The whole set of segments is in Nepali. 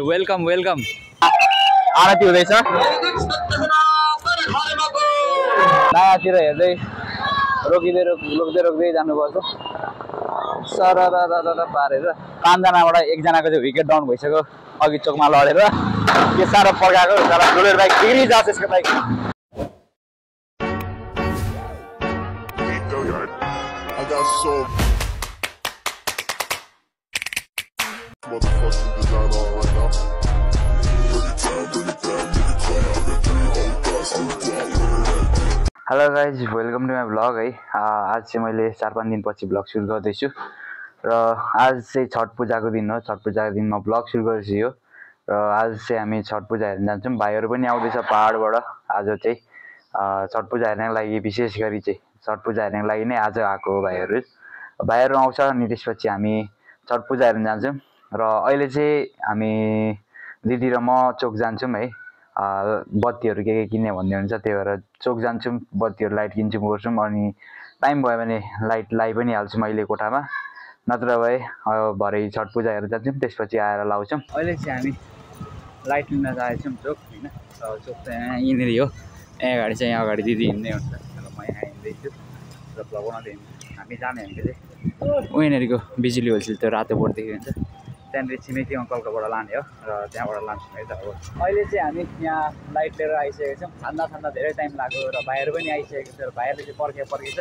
वेलकम वेलकम आरती हुँदैछ नयाँतिर हेर्दै रोक्दै रोक्दै जानुपर्छ सर पारेर 5 जनाबाट एकजनाको चाहिँ विकेट डाउन भइसक्यो अघि चोकमा लडेर के साह्रो पड्काएको तर बुलेट बाइक डिग्री जाओस् त्यसको bike hello guys welcome to my blog है आज चाहिँ मैले 4-5 दिनपछि ब्लग सुरु गर्दैछु र आज चाहिँ छठ पूजाको दिन हो छठ पूजाको दिनमा ब्लग सुरु गर्दैछु यो र आज चाहिँ हामी छठ पूजा हेर्न जान्छौँ भाइहरू पनि आउँदैछ पहाडबाट आज चाहिँ छठ पूजा हेर्नको लागि विशेष गरी चाहिँ छठ पूजा हेर्नको लागि नै आज आएको हो भाइहरू आउँछ अनि त्यसपछि हामी छठ पूजा हेर्न जान्छौँ र अहिले चाहिँ हामी दिदी र म चोक जान्छौँ है बत्तीहरू के किन्ने भन्ने हुन्छ त्यही भएर चोक जान्छौँ बत्तीहरू लाइट किन्छौँ गर्छौँ अनि टाइम भयो भने लाइट लाई पनि हाल्छौँ अहिले कोठामा नत्र भए भरे छठ पूजा हेरेर जान्छौँ त्यसपछि आएर लाउँछौँ अहिले चाहिँ हामी लाइट लिन जाँदैछौँ चोक होइन चोक चाहिँ यहीँनिर हो यहाँ अगाडि चाहिँ यहाँ अगाडि दिदी हिँड्दै हुन्छ र म यहाँ हिँड्दैछु र ब्लग बनाउँदै हामी जाने भनेको चाहिँ उहीँनिरको बिजुली होलसेल त्यो रातो बोर्डदेखि हुन्छ त्यहाँनिर छिमेकी अङ्कलकोबाट लाने हो र त्यहाँबाट लान्छौँ है त अब अहिले चाहिँ हामी यहाँ लाइट लिएर आइसकेको छौँ छान्दा धेरै टाइम लाग्यो र भाइहरू पनि आइसकेको छ र भाइहरूले चाहिँ पर्खेछ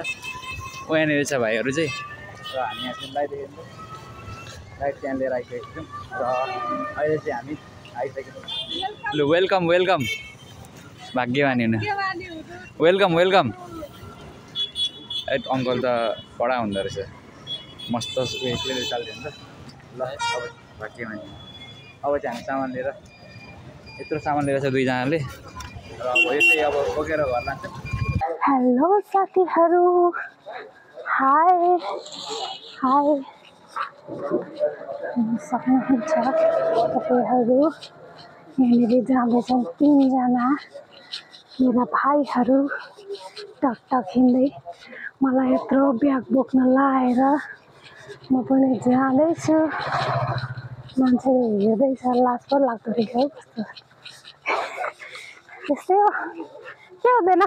उहाँनिर छ भाइहरू चाहिँ र हामी यहाँ सिमलाइदेखि लाइट त्यहाँ लिएर आइसकेको छौँ र अहिले चाहिँ हामी आइसकेको छौँ लु वेलकम वेलकम भाग्यवानी हुनु वेलकम वेलकम अङ्कल त कडा हुँदो रहेछ मस्त उयोले चालिदियो नि त ल अब भाग्यमानी अब चाहिँ हामी सामान लिएर यत्रो सामान लिएर छ दुईजनाले र अब यो चाहिँ अब बोकेर घर लान्छौँ हेलो साथीहरू हाई हाई सक्नुहुन्छ तपाईँहरू यहाँनिर जाँदैछन् 3 जना मेरा भाइहरू टकटक हिँड्दै मलाई यत्रो ब्याग बोक्न लाएर म पनि जाँदैछु मान्छेले हेर्दैछ लाज पो लाग्दो रहेछ हौ कस्तो त्यस्तै हो के हुँदैन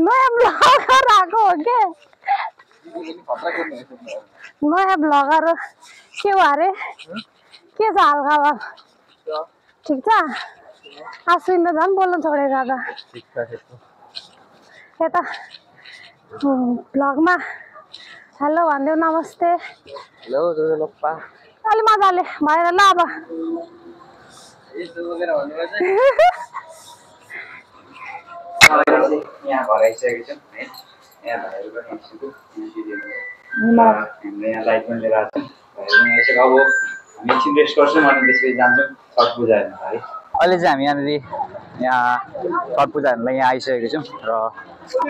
नयाँ ब्लगर आएको हो के नयाँ ब्लगर के हो अरे के छ हालखबर ठिक छ आश्विन त झन् बोल्नु छोडेको त यता ब्लगमा हेलो भनिदेऊ नमस्ते हेलो लोप्पा अलि मजाले भएर ल अब यहाँ घर आइसकेको छौँ है यहाँ भाइहरू पनि आइसक्यो हामीले यहाँ लाइट पनि लिएर आएको छौँ भाइहरू पनि आइसक्यो अब हामी एकछिन रेस्ट गर्छौँ अनि त्यसपछि जान्छौँ छठ पूजा हेर्न है अहिले चाहिँ हामी यहाँनिर यहाँ छठ पूजा हेर्नलाई यहाँ आइसकेको छौँ र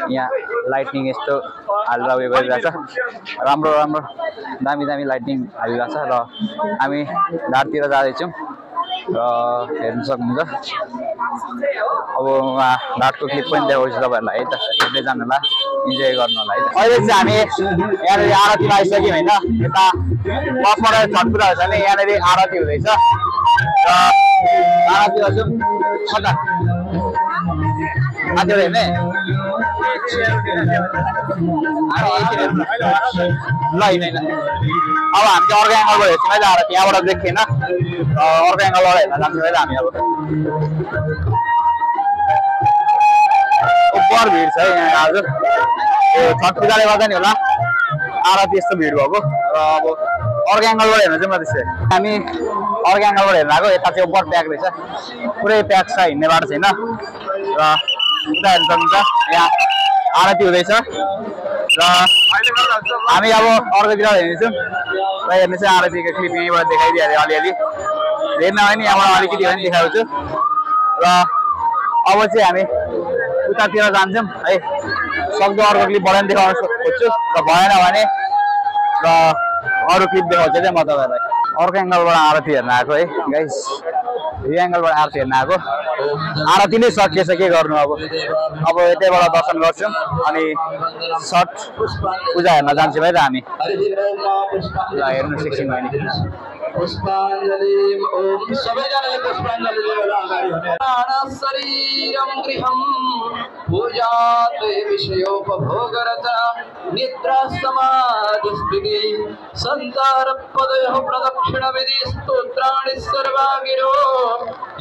यहाँ लाइटिङ यस्तो हालेर उयो गरिरहेछ राम्रो दामी लाइटिङ हालिरहेछ र हामी घाटतिर जाँदैछौँ र हेर्न सक्नुहुन्छ अब घाटको क्लिप पनि देखाउँछु तपाईँहरूलाई है त हेर्दै जानु होला इन्जोय गर्नु होला है त अहिले चाहिँ हामी यहाँनिर आरतीमा आइसक्यौँ होइन यता बसबाट छठ पूजा हुन्छ भने यहाँनिर आरती हुँदैछ र आरती गर्छौँ कता आरती हेर्ने ल हिँड्दैन अब हामी चाहिँ अर्को एङ्गलबाट हेर्छौँ है त आएर त्यहाँबाट देखेन अर्को एङ्गलबाट हेर्न जान्छौँ है त हामी अब बर भिड छ है यहाँ आज यो छठ पूजाले गर्दा नि होला आरती यस्तो भिड भएको र अब अर्को एङ्गलबाट हेर्न चाहिँ म त्यसै हामी अर्को एङ्गलबाट हेर्न आएको यता चाहिँ ओभर प्याक रहेछ पुरै प्याक छ हिँड्ने बाटो छैन र उता हेर्न सक्नुहुन्छ यहाँ आरती हुँदैछ र हामी अब अर्कोतिर हेर्नेछौँ र हेर्ने चाहिँ आरतीको क्लिप यहीँबाट देखाइदिइहाल्यो अलिअलि हेर्न भयो नि यहाँबाट अलिकति पनि देखाएको छु र अब चाहिँ हामी उतातिर जान्छौँ है सक्दो अर्को क्लिपबाट पनि देखाउन खोज्छु र भएन भने र अरू क्लिप देखाउँछु चाहिँ म तपाईँहरूलाई अर्को एङ्गलबाट आरती हेर्न आएको है गाइस यो एङ्गलबाट आरती हेर्न आएको आरती नै सकिएछ के गर्नु अब यतैबाट दर्शन गर्छौँ अनि छठ पूजा हेर्न जान्छौँ है त हामी ल हेर्नु सिक्छौँ भने पुष्पाञ्जलि ओम सबैजनाले पुष्पाञ्जलि दिएर अगाडि हुने शरीरं गृहं पूजात विषयोपभोगरता निद्रा समाधिस्थिति संसार पदयोः प्रदक्षिणविधि स्तोत्राणि सर्वागिरो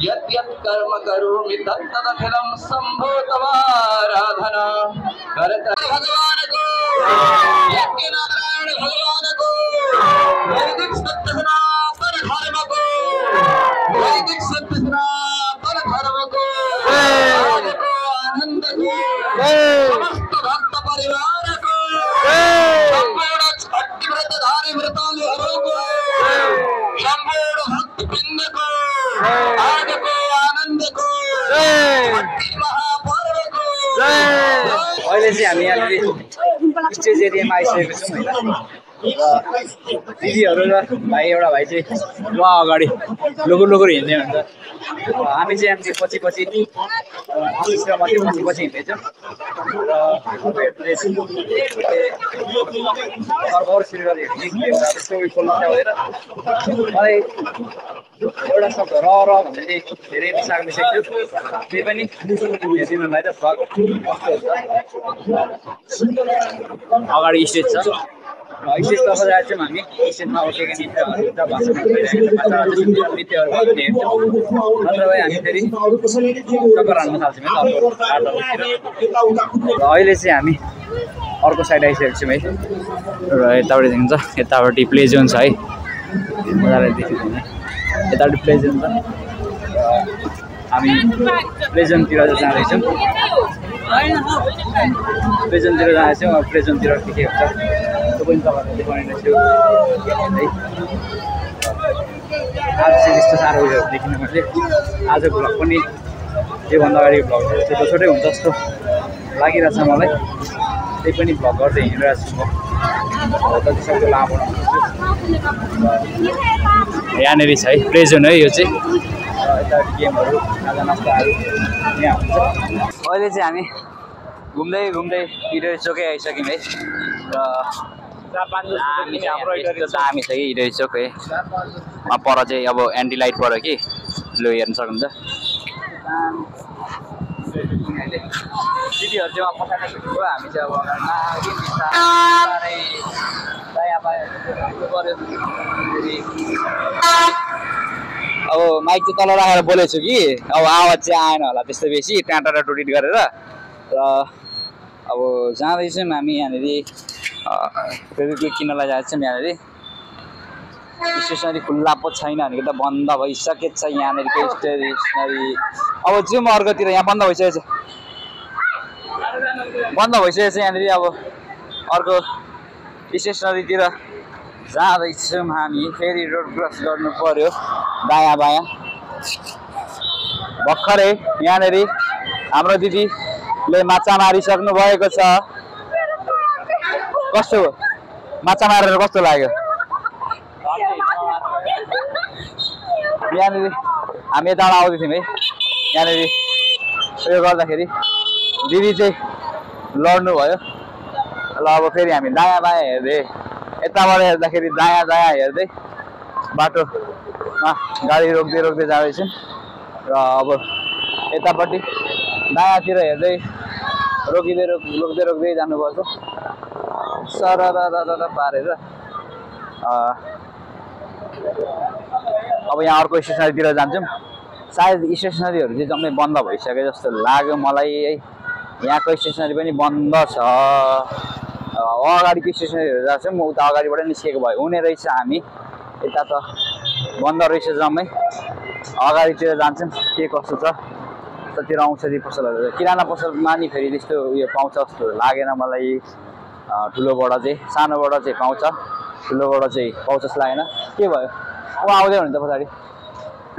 यत् यत् कर्म करोमि तत् तदखिलं शम्भो तवाराधना करत भगवान को यज्ञ नारायण भगवान को वैदिक सत्य सनातन धर्म को वैदिक सत्य सनातन धर्म को आज को आनंद को समस्त भक्त परिवार को संपूर्ण छठी व्रतधारी व्रतालुओं को संपूर्ण भक्त वृंद को आज को आनंद को छठी महापर्व को अहिले चाहिँ हामी यहाँनिर स्टेज एरियामा आइसकेको छौँ होइन दिदीहरू र भाइ एउटा भाइ चाहिँ उहाँ अगाडि लुगुर लुगुर हिँड्ने हुन्छ हामी चाहिँ यहाँनिर पछि पछि आफिसमा मात्रै पछि पछि हिँड्दैछौँ र सिलगढी स्टोरी खोल्न आउँदैन मलाई एउटा शब्द र भन्दा चाहिँ धेरै मिसाएको मिसाएको थियो त्यही पनि हेरिदिनुलाई त अगाडि स्टेज छ स्टेजतर्फ जान्छौँ हामी स्टेजमा उठेका नृत्यहरू भाषण नृत्यहरू हेर्छौँ नत्र भए हामी फेरि चक्कर हाल्न थाल्छौँ र अहिले चाहिँ हामी अर्को साइड आइसकेको छौँ है र यतापट्टि देखिन्छ यतापट्टि प्ले जोन छ है मजाले देखिन्छ यतापट्टि प्ले जोन छ हामी प्ले जोनतिर जाँदैछौँ प्ले जोनतिर जाँदैछौँ अब प्ले जोनतिर के हुन्छ त्यो पनि तपाईँहरूले देखाउने छु है आज चाहिँ त्यस्तो साह्रो उयोहरू देखिनु मैले आज भ्लग पनि त्योभन्दा अगाडि भ्लग छोटो छोटै हुन्छ जस्तो लागिरहेछ मलाई त्यही पनि भ्लग गर्दै हिँडिरहेको छु म जति सक्दो लामो यहाँनिर छ है प्ले जोन है यो चाहिँ यता गेमहरू खाजा नास्ताहरू यहाँ हुन्छ अहिले चाहिँ हामी घुम्दै घुम्दै हिरो चोकै आइसक्यौँ है र हामी चाहिँ हाम्रो दामी छ कि हिरो चोक है पर चाहिँ अब एन्टी लाइट पऱ्यो कि लो हेर्न सक्नुहुन्छ दिदीहरू चाहिँ पठाएर सुत्नुभयो हामी चाहिँ अब माइक चाहिँ तल राखेर बोलेको छु कि अब आवाज चाहिँ आएन होला त्यस्तो बेसी टाँटा टुटिट गरेर र अब जाँदैछौँ हामी यहाँनिर फेरि किन्नलाई जाँदैछौँ यहाँनिर स्टेसनरी खुल्ला पो छैन भनेको त बन्द भइसकेको छ यहाँनिर स्टेसनरी अब जाउँ अर्कोतिर यहाँ बन्द भइसकेको छ यहाँनिर अब अर्को स्टेसनरीतिर जाँदैछौँ हामी फेरि रोड क्रस गर्नु पर्यो दायाँ बायाँ भर्खरै यहाँनिर हाम्रो दिदीले माछा मारिसक्नु भएको छ कस्तो माछा मारेर कस्तो लाग्यो यहाँनिर हामी यताबाट आउँदै थियौँ है यहाँनिर उयो गर्दाखेरि दिदी चाहिँ लड्नु भयो ल अब फेरि हामी दायाँ बायाँ हेर्दै यताबाट हेर्दाखेरि दायाँ दायाँ हेर्दै बाटोमा गाडी रोक्दै रोक्दै जाँदैछौँ र अब यतापट्टि दायाँतिर हेर्दै रोक्दै रोक्दै जानुपर्छ सरर पारेर अब यहाँ अर्को स्टेसनरीतिर जान्छौँ सायद स्टेसनरीहरू चाहिँ जम्मै बन्द भइसक्यो जस्तो लाग्यो मलाई है यहाँको स्टेसनरी पनि बन्द छ अगाडिको स्टेसनरीहरू जान्छौँ उता अगाडिबाट निस्केको भयो हुने रहेछ हामी यता त बन्द रहेछ जम्मै अगाडितिर जान्छौँ के कस्तो छ उतातिर औषधी पसलहरू किराना पसलमा नि फेरि त्यस्तो उयो पाउँछ जस्तो लागेन मलाई ठुलोबाट चाहिँ सानोबाट चाहिँ पाउँछ ठुलोबाट चाहिँ पाउँछ जस्तो लागेन के भयो अब आउँदै हुनुहुन्छ पछाडि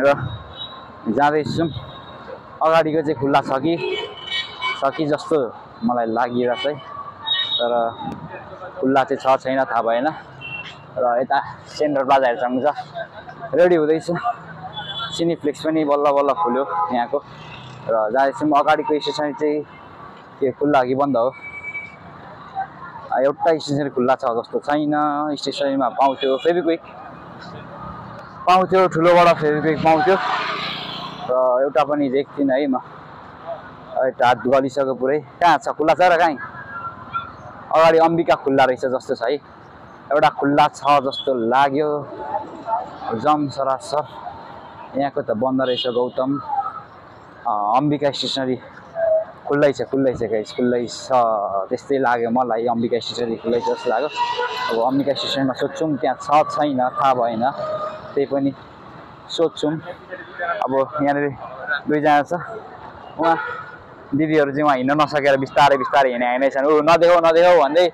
र जाँदैछौँ अगाडिको चाहिँ खुल्ला छ कि जस्तो मलाई लागिरहेछ है तर खुल्ला चाहिँ छ छैन थाहा भएन र यता सेन्ट्रल प्लाजा हेर्छौँ छ रेडी हुँदैछ सिनिफ्लेक्स पनि बल्ल बल्ल खुल्यो यहाँको र जाँदैछौँ अगाडिको स्टेसन चाहिँ के खुल्ला कि बन्द हो एउटा स्टेसन खुल्ला छ जस्तो छैन स्टेसनमा पाउँथ्यो फेभिक्विक पाउँथ्यो, ठुलोबाट फेभिक्विक पाउँथ्यो र एउटा पनि देख्दिनँ है म। हात गलिसक्यो पुरै। कहाँ छ खुल्ला छ र? कहीँ अगाडि अम्बिका खुल्ला रहेछ जस्तो छ है, एउटा खुल्ला छ जस्तो लाग्यो। जम सरासर यहाँको त बन्द रहेछ गौतम। अम्बिका स्टेसनरी खुल्लै छ गाइस, खुल्लै छ त्यस्तै लाग्यो मलाई। अम्बिका स्टेसनरी खुल्लै छ जस्तो लाग्यो। अब अम्बिका स्टेसनमा सोध्छौँ त्यहाँ छ छैन थाहा भएन, त्यही पनि सोध्छौँ। अब यहाँनिर दुईजना छ, उहाँ दिदीहरू चाहिँ उहाँ हिँड्न नसकेर बिस्तारै हिँड्दै छन्। ऊ नदेखाऊ भन्दै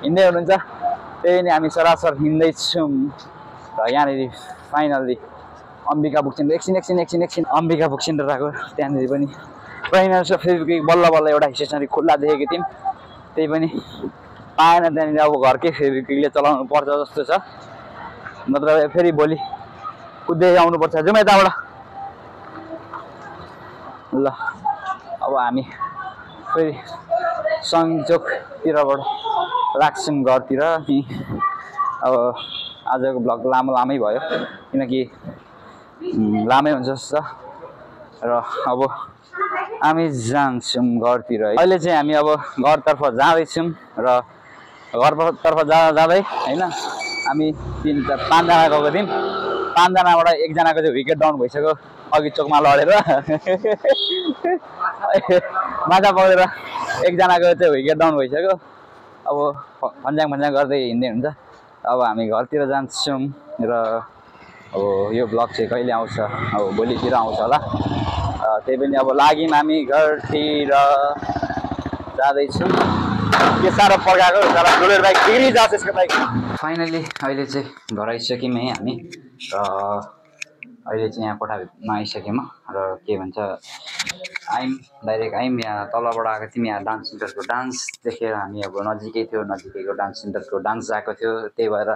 हिँड्दै हुनुहुन्छ। त्यही नै हामी सरासर हिँड्दैछौँ र यहाँनिर फाइनल्ली अम्बिका बुक सेन्टर एकछिन अम्बिका बुक सेन्टर आएको। त्यहाँनिर पनि फाइनल छ फेभिक्विक। बल्ल एउटा स्टेसनरी खुल्ला देखेको थियौँ, त्यही पनि पाएन त्यहाँनिर। अब घरकै फेभिक्विकले चलाउनु पर्छ जस्तो छ, नत्र फेरि भोलि कुद्दै आउनुपर्छ। जाउँ यताबाट ल। अब हामी फेरि सङ्चोकतिरबाट लाग्छौँ घरतिर। अब आजको ब्लग लामै भयो, किनकि लामै हुन्छ जस्तो छ। र अब हामी जान्छौँ घरतिर। अहिले चाहिँ हामी अब घरतर्फ जाँदैछौँ र घरतर्फ जाँदै होइन हामी 5जना गएको थियौँ। 5जनाबाट एकजनाको चाहिँ विकेट डाउन भइसक्यो अघि चोकमा लडेर। माछा पक्रेर एकजनाको चाहिँ विकेट डाउन भइसक्यो। अब भन्ज्याङ गर्दै हिँड्दै हुन्छ। अब हामी घरतिर जान्छौँ र अब यो ब्लग चाहिँ कहिले आउँछ, अब भोलितिर आउँछ होला। त्यही पनि अब लाग्यौँ हामी घरतिर जाँदैछौँ। के साह्रो पड्काएको तर बुलेट बाइक बिग्री जान्छ यसको बाइक। फाइनली अहिले चाहिँ घर आइसक्यौँ है हामी र अहिले चाहिँ यहाँ कोठामा आइसक्यौँ र के भन्छ डाइरेक्ट आयौँ। यहाँ तलबाट आएको थियौँ, यहाँ डान्स सेन्टरको डान्स देखेर हामी अब नजिकैको डान्स सेन्टरको डान्स आएको थियो, त्यही भएर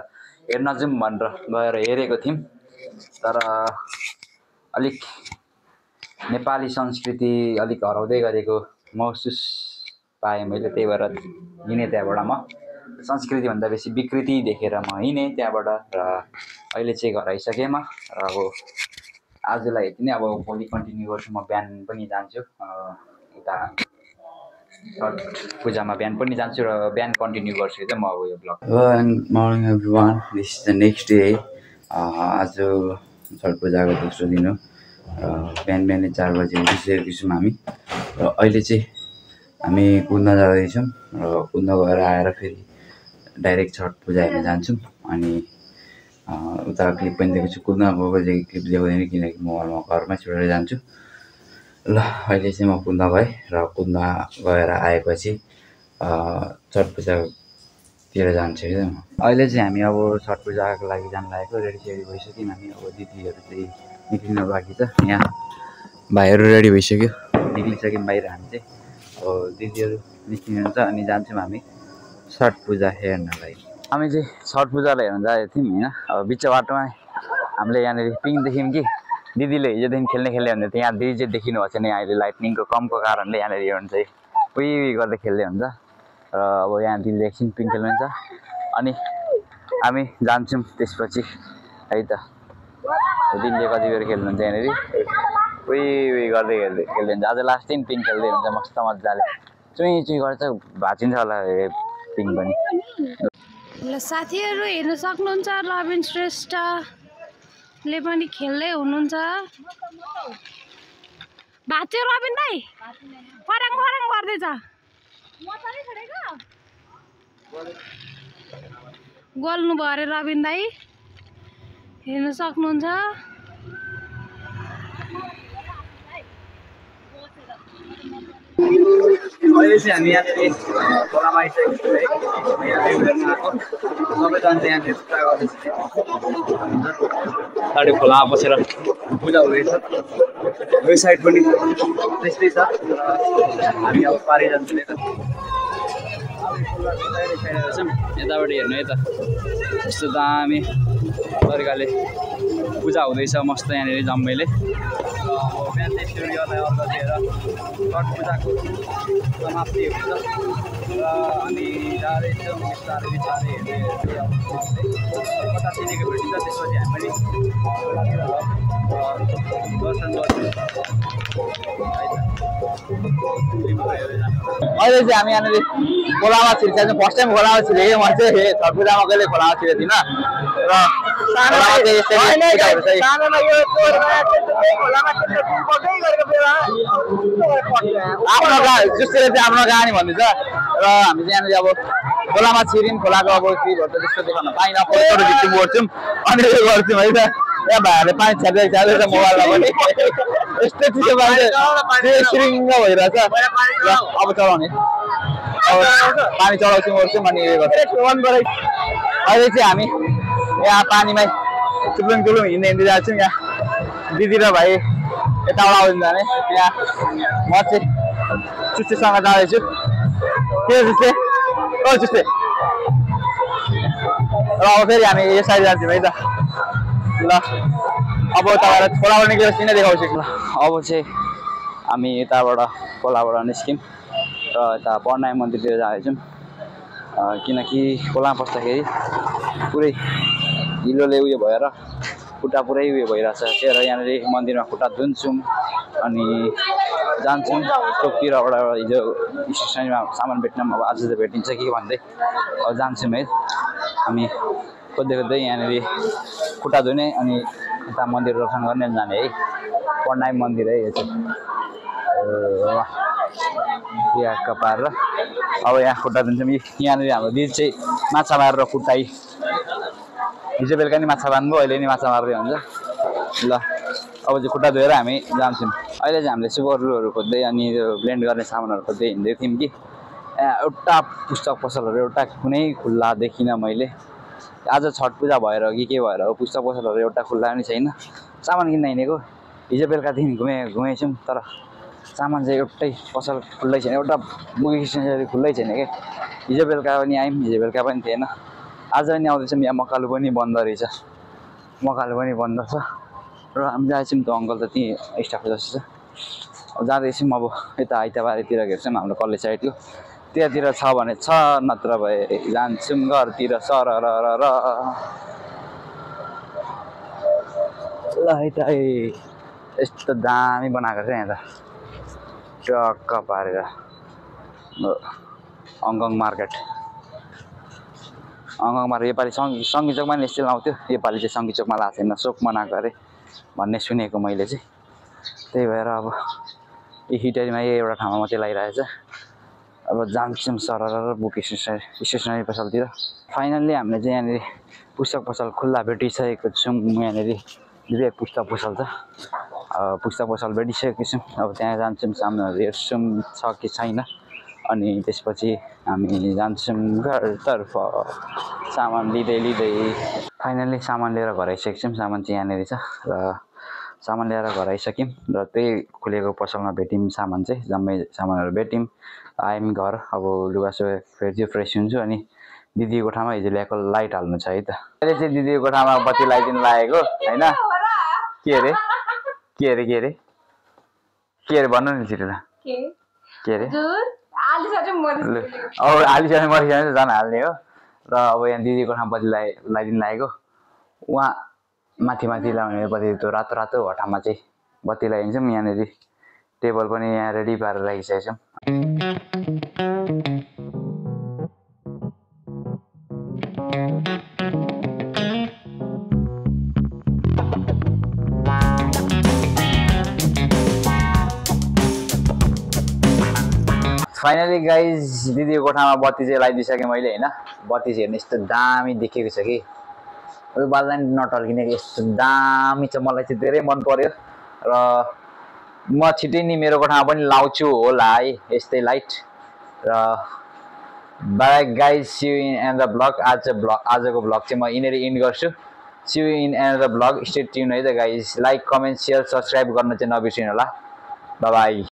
हेर्न जाउँ भनेर गएर हेरेको थियौँ। तर अलिक नेपाली संस्कृति अलिक हराउँदै गरेको महसुस पाएँ मैले, त्यही भएर हिँडेँ त्यहाँबाट। म संस्कृतिभन्दा बेसी विकृति देखेर म हिँडेँ त्यहाँबाट र अहिले चाहिँ घर आइसकेँ म। र अब आजलाई यति नै। अब भोलि कन्टिन्यू गर्छु। म बिहान पनि जान्छु उता छठ पूजामा, बिहान पनि जान्छु र बिहान कन्टिन्यू गर्छु चाहिँ म अब यो blog. Good morning everyone, this is the next day. आज छठ पूजाको दोस्रो दिन हो र बिहानै 4 बजे उठिसकेको छौँ हामी। र अहिले चाहिँ हामी कुद्न जाँदैछौँ र कुद्न गएर आएर फेरि डाइरेक्ट छठ पूजा हेर्न जान्छौँ। अनि उता क्लिप पनि दिएको छु, कुद्न गएको चाहिँ क्लिप ल्याउँदैन किनकि म घरमै छोडेर जान्छु। ल अहिले चाहिँ म कुद्न गएँ र कुद्न गएर आएपछि छठ पूजातिर जान्छु क्या म। अहिले चाहिँ हामी अब छठ पूजाको लागि जानु लागेको, रेडी भइसक्यौँ हामी। अब दिदीहरू चाहिँ निक्लिनु बाँकी छ, यहाँ भाइहरू रेडी भइसक्यो, निक्लिसक्यौँ बाहिर हामी चाहिँ। अब दिदीहरू निस्किनुहुन्छ अनि जान्छौँ हामी छठ पूजा हेर्नलाई। हामी चाहिँ छठ पूजालाई हेर्न जाँदै थियौँ होइन। अब बिच बाटोमा हामीले यहाँनिर पिङ देख्यौँ कि दिदीले हिजोदेखि खेल्ने भन्दै थियो। यहाँ दिदी चाहिँ देखिनु भएको छैन, यहाँ अहिले लाइटनिङको कमको कारणले यहाँनिर हेर्नु चाहिँ उही गर्दै खेल्दै हुन्छ। र अब यहाँ दिदीले एकछिन पिङ खेल्नुहुन्छ अनि हामी जान्छौँ त्यसपछि है त। दिदीले कति बेर खेल्नुहुन्छ यहाँनिर उही गर्दै खेल्दै हुन्छ। आज लास्ट दिन पिङ खेल्दै हुन्छ मस्त मजाले, चुई गर्छ, भाँचिन्छ होला पिङ पनि। ल साथीहरू हेर्न सक्नुहुन्छ, रबिन श्रेष्ठले पनि खेल्दै हुनुहुन्छ। भाँच्यो रबिन दाइ, फराङ गर्दैछ। गोल्नु भयो अरे रबिन दाइ, हेर्न सक्नुहुन्छ। अहिले चाहिँ हामी यहाँनिर खोलामा आइसकेको छौँ है। सबैजना चाहिँ यहाँ पूजा गर्दैछ। साढे खोलामा बसेर पूजा हुँदैछ। यो साइड पनि त्यस्तै छ। हामी अब पारि जान्छौँ यता। यताबाट हेर्नु है त, यस्तो दामी तरिकाले पूजा हुँदैछ मस्त यहाँनिर जम्मैले। र अब बिहान चाहिँ सूर्यलाई अर्घ दिएर छठ पूजाको समाप्ति हुन्छ र हामी जाँदैछौँ बिस्तारै बिस्तारै हेर्दै हेर्दै अब कता चिनेको भेटिन्छ त्यसपछि हामी पनि दर्शन गर्छौँ। अहिले चाहिँ हामी यहाँनिर खोलामा छिर्छ फर्स्ट टाइम खोलामा छिरेको म चाहिँ छठ पूजामा कहिले खोलामा छिरेको थिइनँ र आफ्नो कहानी भन्दैछ र हामी चाहिँ यहाँनिर अब खोलामा छिर्यौँ। खोलाको अब के भन्छ त्यस्तो देखाउन पाइनँ, फोटो खिच्नु गर्छौँ अनि यो गर्छौँ है त। यहाँ भाइहरूले पानी छ्याप्दैछ मोबाइलमा पनि यस्तो चिसो पानी सिरिङ्ग भइरहेछ र अब चलाउने अब पानी चलाउँछौँ गर्छौँ अनि यो गर्छौँ। अहिले चाहिँ हामी यहाँ पानीमै चुप्लुङ चुप्लुङ हिँड्दै हिँड्दै जान्छौँ। यहाँ दिदी र भाइ यताबाट आउँदैन जाने, यहाँ म चाहिँ चुच्चेसँग जाँदैछु। के चुच्चे ओ चुच्चे र अब फेरि हामी यो साइड जान्छौँ है त। ल अब तपाईँलाई खोलाबाट निस्केपछि नै देखाउँछु। ल अब चाहिँ हामी यताबाट खोलाबाट निस्क्यौँ र यता पढ्नाय मन्दिरतिर जाँदैछौँ किनकि खोलामा पस्दाखेरि पुरै हिलोले उयो भएर खुट्टा पुरै उयो भइरहेछ। त्यही भएर यहाँनिर मन्दिरमा खुट्टा धुन्छौँ अनि जान्छौँ चोकतिरबाट। हिजो स्टेसनमा सामान भेट्न अब आज त भेटिन्छ कि भन्दै अब जान्छौँ है हामी खोज्दै खोज्दै यहाँनिर खुट्टा धुने अनि यता मन्दिर दर्शन गर्ने जाने है। पढ्नाय मन्दिर है यो चाहिँ यहाँ पारेर अब यहाँ खुट्टा धुन्छौँ। यहाँनिर हाम्रो दिदी चाहिँ माछा मारेर खुट्टाइ हिजो बेलुका नि माछा बाँध्नु अहिले नि माछा मार्दै हुन्छ। ल अब चाहिँ खुट्टा धोएर हामी जान्छौँ। अहिले चाहिँ हामीले सुपरलुहरू खोज्दै अनि यो ब्लेन्ड गर्ने सामानहरू खोज्दै हिँड्दै थियौँ कि एउटा पुस्तक पसलहरू एउटा कुनै खुल्ला देखिनँ मैले। आज छठ पूजा भएर हो कि के भएर हो पुस्तक पसलहरू एउटा खुल्ला पनि छैन। सामान किन्न हिँडेको हिजो बेलुकादेखि घुमेछौँ तर सामान चाहिँ एउटै पसल खुल्लै छैन, एउटा बुकिङ स्टेसनरी खुल्लै छैन क्या। हिजो बेलुका पनि आयौँ, हिजो बेलुका पनि थिएन, आज पनि आउँदैछौँ। यहाँ मकालु पनि बन्द रहेछ, मकालु पनि बन्द छ र हामी जाँदैछौँ। त अङ्कल त त्यहीँ स्टाफ जस्तो छ। अब जाँदैछौँ अब यता आइतबारतिर हेर्छौँ हाम्रो कलेज साइडको त्यतातिर छ भने छ, नत्र भए जान्छौँ घरतिर सर र ल यता यस्तो दामी बनाएको छ यहाँ त टक्क पारेर हङकङ मार्केट। हङकङ मार्केट योपालि सङ्गी चोकमा नि यस्तै लाउँथ्यो, योपालि चाहिँ सङ्गी चोकमा लाएको छैन, चोकमा बनाएको अरे भन्ने सुनेको मैले चाहिँ। त्यही भएर अब यो हिटरीमा एउटा ठाउँमा मात्रै लगाइरहेछ। अब जान्छौँ सरर बुक स्टेसनरी पसलतिर। फाइनल्ली हामीले चाहिँ यहाँनिर पुस्तक पसल खुल्ला भेटिसकेको छौँ। यहाँनिर विवेक पुस्तक पसल छ, पुस्तक पसल भेटिसकेको छौँ। अब त्यहाँ जान्छौँ, सामानहरू हेर्छौँ छ कि छैन अनि त्यसपछि हामी जान्छौँ घरतर्फ सामान लिँदै। फाइनल्ली सामान लिएर घर आइसकेको छौँ। सामान चाहिँ यहाँनिर छ र सामान लिएर घर आइसक्यौँ र त्यही खुलेको पसलमा भेट्यौँ सामान चाहिँ जम्मै सामानहरू भेट्यौँ। आयौँ घर, अब लुगा सुगा फेर्छु, फ्रेस हुन्छु अनि दिदीको कोठामा हिजो ल्याएको लाइट हाल्नु छ है त। अहिले चाहिँ दिदीको कोठामा बत्ती लगाइदिनु लागेको होइन। के अरे के अरे के अरे के अरे भन्नु नि छिटो के अरे अब आलिसक्यो मरिसक्यो झन् हाल्ने हो। र अब यहाँ दिदीको कोठामा बत्ती लगाइदिनु लागेको, उहाँ माथि लगाउने बत्ती त्यो रातो रातो हटामा चाहिँ बत्ती लगाइदिन्छौँ। यहाँनिर टेबल पनि यहाँ रेडी पारेर राखिसकेको छौँ। फाइनली गाइज दिदीको कोठामा बत्ती चाहिँ लगाइदिइसकेँ मैले होइन। बत्ती चाहिँ हेर्नु यस्तो दामी देखेको छ कि यो बाल्दा नि नटल्किने यस्तो दामी छ। मलाई चाहिँ धेरै मन पर्यो र म छिट्टै नि मेरो कोठामा पनि लाउँछु होला है यस्तै लाइट। र bye guys see you in another blog. आजको ब्लग चाहिँ म यिनीहरू इन्ड गर्छु। See you in another blog, stay tuned है त guys. Like comment share subscribe गर्न चाहिँ नबिर्सिनु होला। Bye by.